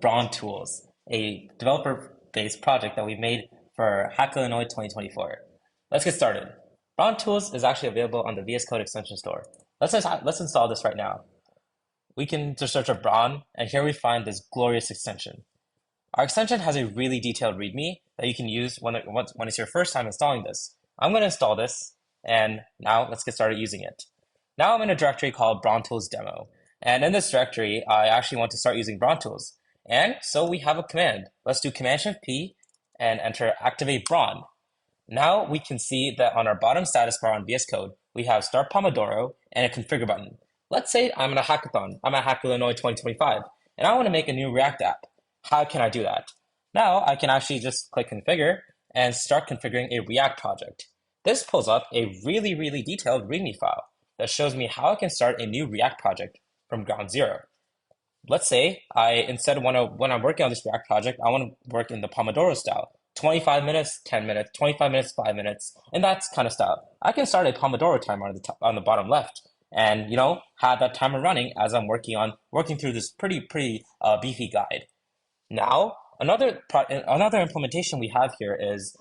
Brawn Tools, a developer-based project that we made for hackillinois 2024. Let's get started. Brawn Tools is actually available on the VS Code extension store. Let's install this right now. We can just search up Brawn, and here we find this glorious extension. Our extension has a really detailed README that you can use when it's your first time installing this. I'm going to install this, and now let's get started using it. Now I'm in a directory called Brawn Tools Demo, and in this directory, I actually want to start using Brawn Tools. And so we have a command. Let's do Command-Shift-P and enter activate Brawn. Now we can see that on our bottom status bar on VS Code, we have Start Pomodoro and a Configure button. Let's say I'm in a hackathon. I'm at hackillinois 2025, and I want to make a new React app. How can I do that? Now I can actually just click Configure and start configuring a React project. This pulls up a really detailed README file that shows me how I can start a new React project from ground zero. Let's say when I'm working on this React project, I want to work in the Pomodoro style. 25 minutes, 10 minutes, 25 minutes, 5 minutes, and that's kind of style. I can start a Pomodoro timer on the bottom left and have that timer running as I'm working through this pretty beefy guide. Now, another implementation we have here is,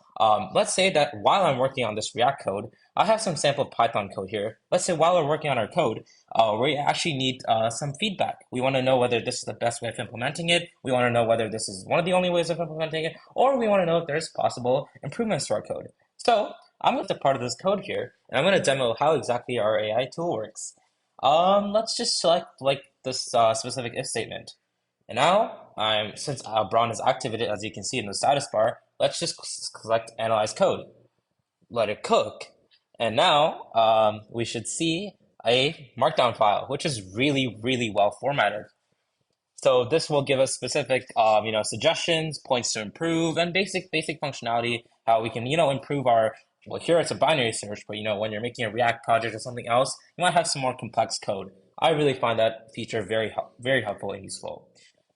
let's say that while I'm working on this React code, I have some sampled Python code here. Let's say while we're working on our code, we actually need some feedback. We want to know whether this is the best way of implementing it. We want to know whether this is one of the only ways of implementing it, or we want to know if there's possible improvements to our code. So I'm going to part of this code here, and I'm going to demo how exactly our AI tool works. Let's just select this specific if statement. And now, since Brawn is activated, as you can see in the status bar, let's just select Analyze Code. Let it cook. And now we should see a markdown file, which is really well formatted. So this will give us specific, suggestions, points to improve, and basic functionality, how we can, improve our, well, here it's a binary search, but when you're making a React project or something else, you might have some more complex code. I really find that feature very helpful and useful.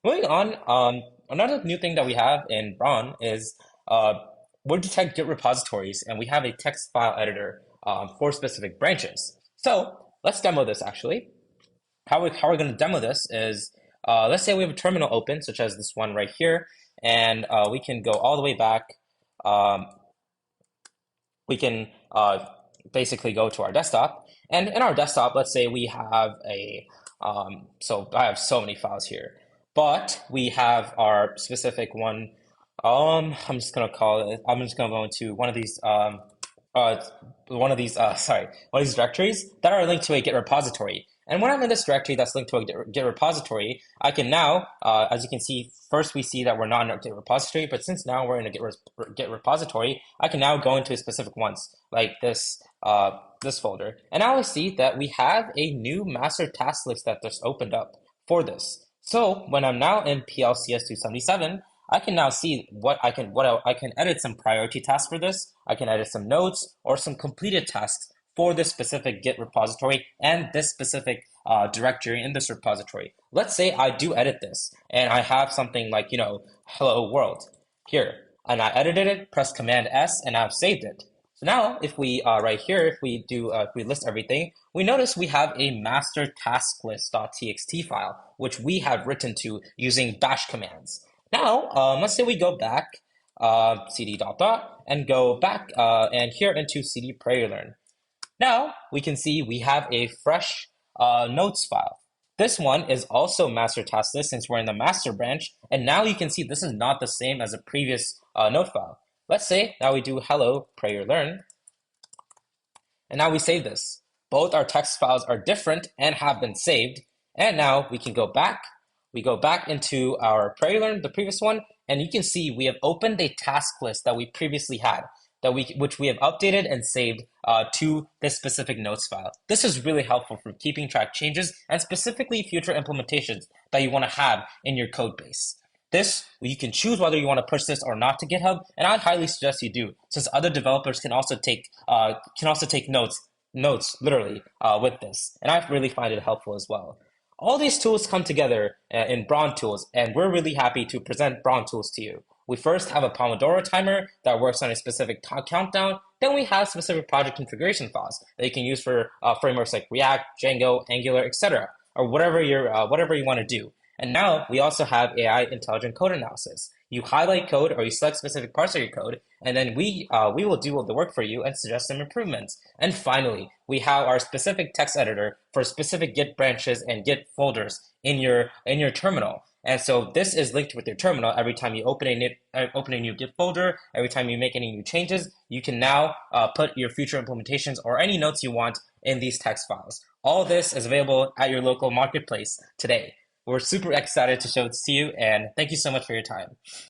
Moving on, another new thing that we have in Brawn is we detect Git repositories, and we have a text file editor for specific branches. So let's demo this actually. How we're going to demo this is, let's say we have a terminal open, such as this one right here, and we can go all the way back. We can basically go to our desktop, and in our desktop, let's say we have so I have so many files here. But we have our specific one. I'm just gonna go into one of these directories that are linked to a Git repository. And when I'm in this directory that's linked to a Git repository, I can now, as you can see, first we see that we're not in a Git repository, but since now we're in a Git repository, I can now go into specific ones like this folder. And now I see that we have a new master task list that just opened up for this. So when I'm now in PLCS 277, I can now see I can edit some priority tasks for this. I can edit some notes or some completed tasks for this specific Git repository and this specific directory in this repository. Let's say I do edit this and I have something like, hello world here, and I edited it, press Command S, and I've saved it. So now if we right here, if we list everything, we notice we have a master task list.txt file, which we have written to using bash commands. Now, let's say we go back, cd ... and go back and here into cd prayer_learn. Now we can see we have a fresh notes file. This one is also master task list since we're in the master branch, and now you can see this is not the same as a previous note file. Let's say now we do hello prayer_learn, and now we save this. Both our text files are different and have been saved, and now we can go back. We go back into our prayer_learn, the previous one, and you can see we have opened a task list that we previously had, which we have updated and saved to this specific notes file. This is really helpful for keeping track changes and specifically future implementations that you want to have in your code base. This, you can choose whether you want to push this or not to GitHub, and I'd highly suggest you do, since other developers can also take notes literally with this, and I really find it helpful as well. All these tools come together in Brawn Tools, and we're really happy to present Brawn Tools to you. We first have a Pomodoro timer that works on a specific countdown. Then we have specific project configuration files that you can use for frameworks like React, Django, Angular, etc., or whatever you want to do. And now we also have AI intelligent code analysis. You highlight code or you select specific parts of your code, and then we will do the work for you and suggest some improvements. And finally, we have our specific text editor for specific Git branches and Git folders in your terminal. And so this is linked with your terminal. Every time you open a new Git folder, every time you make any new changes, you can now put your future implementations or any notes you want in these text files. All this is available at your local marketplace today. We're super excited to show it to you, and thank you so much for your time.